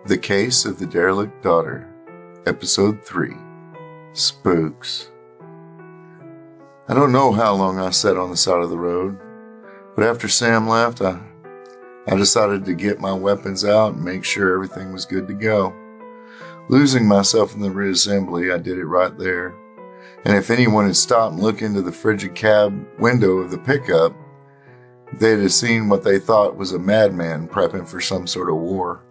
The Case of the Derelict Daughter, Episode 3, Spooks. I don't know how long I sat on the side of the road, but after Sam left, I decided to get my weapons out and make sure everything was good to go. Losing myself in the reassembly, I did it right there. And if anyone had stopped and looked into the frigid cab window of the pickup, they'd have seen what they thought was a madman prepping for some sort of war.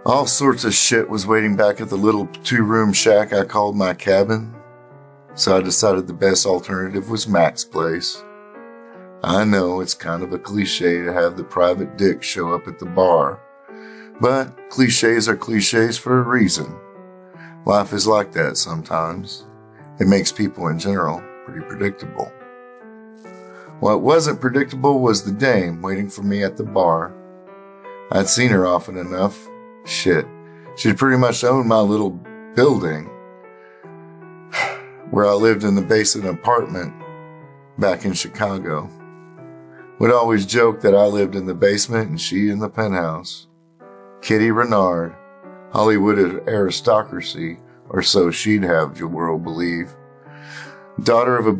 All sorts of shit was waiting back at the little 2-room shack I called my cabin, so I decided the best alternative was Mac's place. I know it's kind of a cliche to have the private dick show up at the bar, but cliches are cliches for a reason. Life is like that sometimes. It makes people in general pretty predictable. What wasn't predictable was the dame waiting for me at the bar. I'd seen her often enough. Shit, she'd pretty much owned my little building where I lived in the basement apartment back in Chicago. Would always joke that I lived in the basement and she in the penthouse. Kitty Renard, Hollywood aristocracy, or so she'd have the world believe. Daughter of a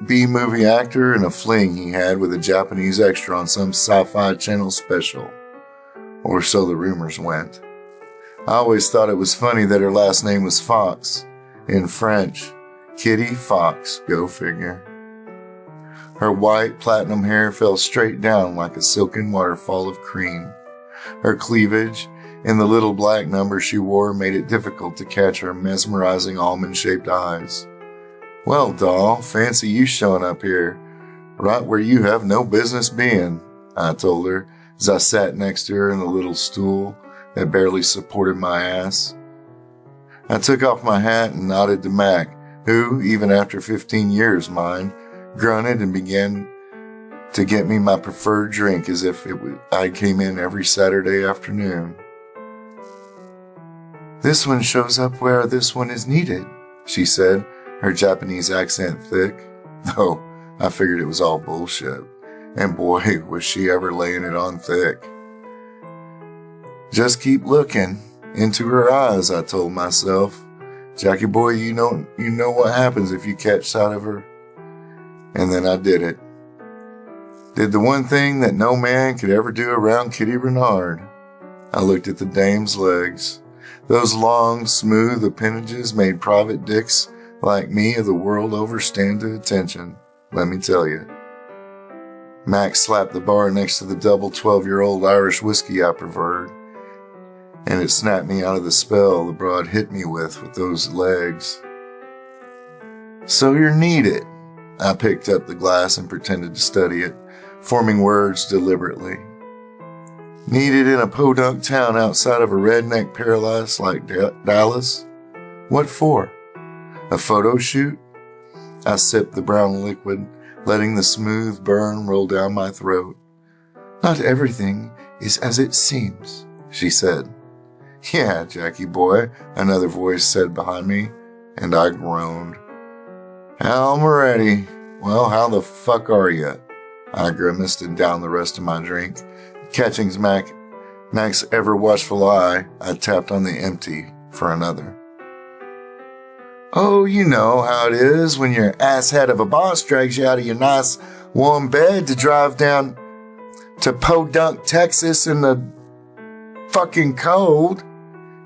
B-movie actor and a fling he had with a Japanese extra on some sci-fi channel special. Or so the rumors went. I always thought it was funny that her last name was Fox. In French, Kitty Fox, go figure. Her white platinum hair fell straight down like a silken waterfall of cream. Her cleavage and the little black number she wore made it difficult to catch her mesmerizing almond-shaped eyes. Well, doll, fancy you showing up here, right where you have no business being, I told her as I sat next to her in the little stool that barely supported my ass. I took off my hat and nodded to Mac, who, even after 15 years, mind, grunted and began to get me my preferred drink as if I came in every Saturday afternoon. This one shows up where this one is needed, she said, her Japanese accent thick, though I figured it was all bullshit. And boy, was she ever laying it on thick. Just keep looking into her eyes, I told myself. Jackie boy, you know what happens if you catch sight of her. And then I did it. Did the one thing that no man could ever do around Kitty Renard. I looked at the dame's legs. Those long, smooth appendages made private dicks like me of the world over stand to attention, let me tell you. Max slapped the bar next to the double 12-year-old Irish whiskey I preferred, and it snapped me out of the spell the broad hit me with those legs. So you're needed. I picked up the glass and pretended to study it, forming words deliberately. Needed in a podunk town outside of a redneck paradise like Dallas? What for? A photo shoot? I sipped the brown liquid, letting the smooth burn roll down my throat. Not everything is as it seems, she said. Yeah, Jackie boy, another voice said behind me, and I groaned. I'm ready. Well, how the fuck are you? I grimaced and downed the rest of my drink. Catching Mac's ever-watchful eye, I tapped on the empty for another. Oh, you know how it is when your asshead of a boss drags you out of your nice warm bed to drive down to Podunk, Texas in the fucking cold.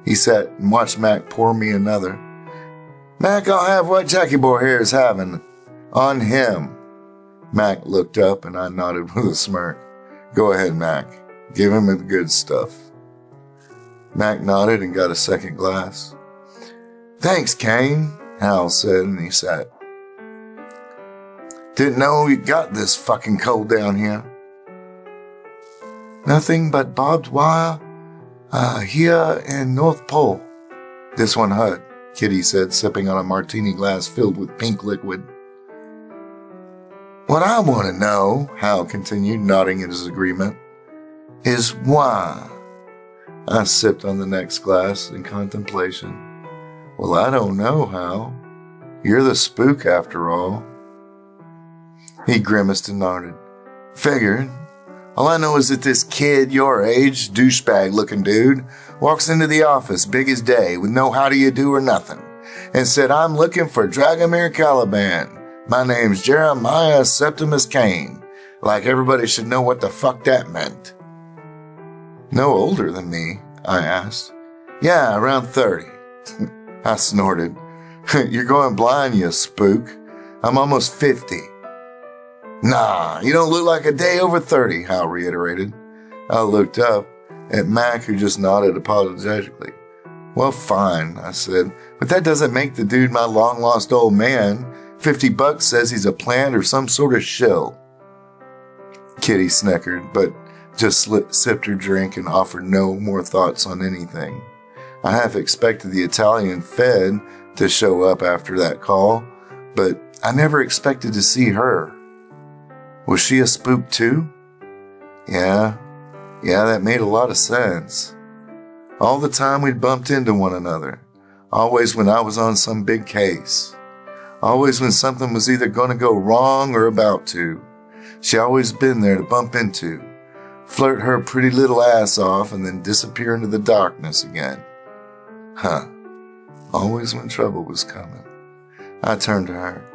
He sat and watched Mac pour me another. Mac, I'll have what Jackie boy here is having on him. Mac looked up and I nodded with a smirk. Go ahead, Mac. Give him the good stuff. Mac nodded and got a second glass. Thanks, Kane, Hal said, and he sat. Didn't know you got this fucking cold down here. Nothing but barbed wire here in North Pole. This one hurt, Kitty said, sipping on a martini glass filled with pink liquid. What I want to know, Hal continued, nodding in his agreement, is why. I sipped on the next glass in contemplation. Well, I don't know, Hal. You're the spook after all. He grimaced and nodded. Figured. All I know is that this kid your age, douchebag looking dude, walks into the office big as day with no how do you do or nothing and said, I'm looking for Dragomir Caliban. My name's Jeremiah Septimus Kane. Like everybody should know what the fuck that meant. No older than me, I asked. Yeah, around 30. I snorted. You're going blind, you spook. I'm almost 50. Nah, you don't look like a day over 30, Hal reiterated. I looked up at Mac, who just nodded apologetically. Well, fine, I said, but that doesn't make the dude my long-lost old man. $50 says he's a plant or some sort of shill. Kitty snickered, but just sipped her drink and offered no more thoughts on anything. I half expected the Italian Fed to show up after that call, but I never expected to see her. Was she a spook too? Yeah, that made a lot of sense. All the time we'd bumped into one another. Always when I was on some big case. Always when something was either going to go wrong or about to. She always been there to bump into. Flirt her pretty little ass off and then disappear into the darkness again. Huh. Always when trouble was coming. I turned to her.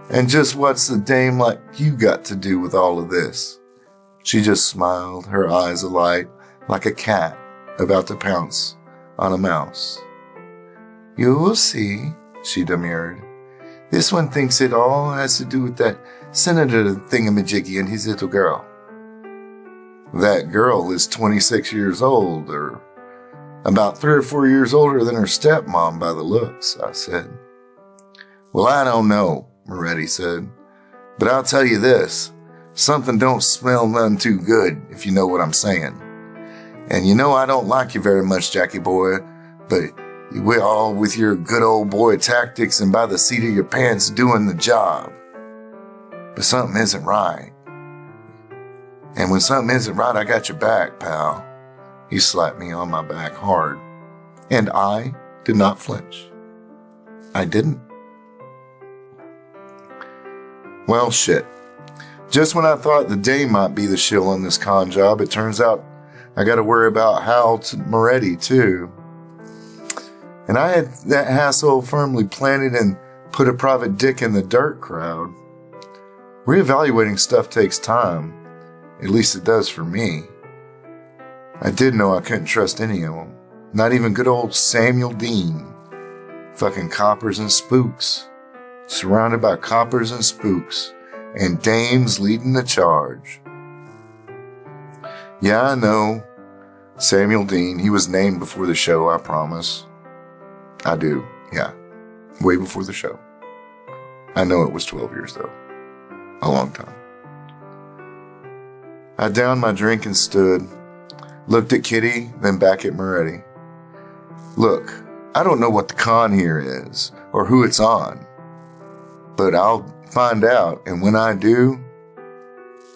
And just what's the dame like you got to do with all of this? She just smiled, her eyes alight, like a cat about to pounce on a mouse. You will see, she demurred. This one thinks it all has to do with that senator thingamajiggy and his little girl. That girl is 26 years old, or about 3 or 4 years older than her stepmom by the looks, I said. Well, I don't know, Moretti said, but I'll tell you this, something don't smell none too good, if you know what I'm saying. And you know I don't like you very much, Jackie boy, but we're all with your good old boy tactics and by the seat of your pants doing the job. But something isn't right. And when something isn't right, I got your back, pal. He slapped me on my back hard. And I did not flinch. I didn't. Well, shit. Just when I thought the dame might be the shill on this con job, it turns out I got to worry about Hal Moretti, too. And I had that hassle firmly planted and put a private dick in the dirt crowd. Reevaluating stuff takes time. At least it does for me. I did know I couldn't trust any of them. Not even good old Samuel Dean. Fucking coppers and spooks. Surrounded by coppers and spooks. And dames leading the charge. Yeah, I know. Samuel Dean, he was named before the show, I promise. I do, yeah. Way before the show. I know it was 12 years, though. A long time. I downed my drink and stood, looked at Kitty, then back at Moretti. Look, I don't know what the con here is, or who it's on, but I'll find out, and when I do,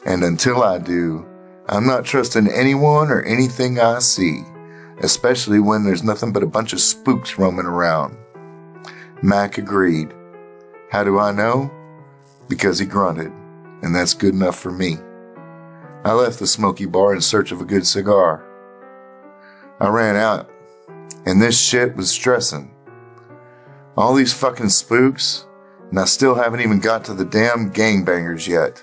and until I do, I'm not trusting anyone or anything I see, especially when there's nothing but a bunch of spooks roaming around. Mac agreed. How do I know? Because he grunted, and that's good enough for me. I left the smoky bar in search of a good cigar. I ran out, and this shit was stressing. All these fucking spooks, and I still haven't even got to the damn gangbangers yet.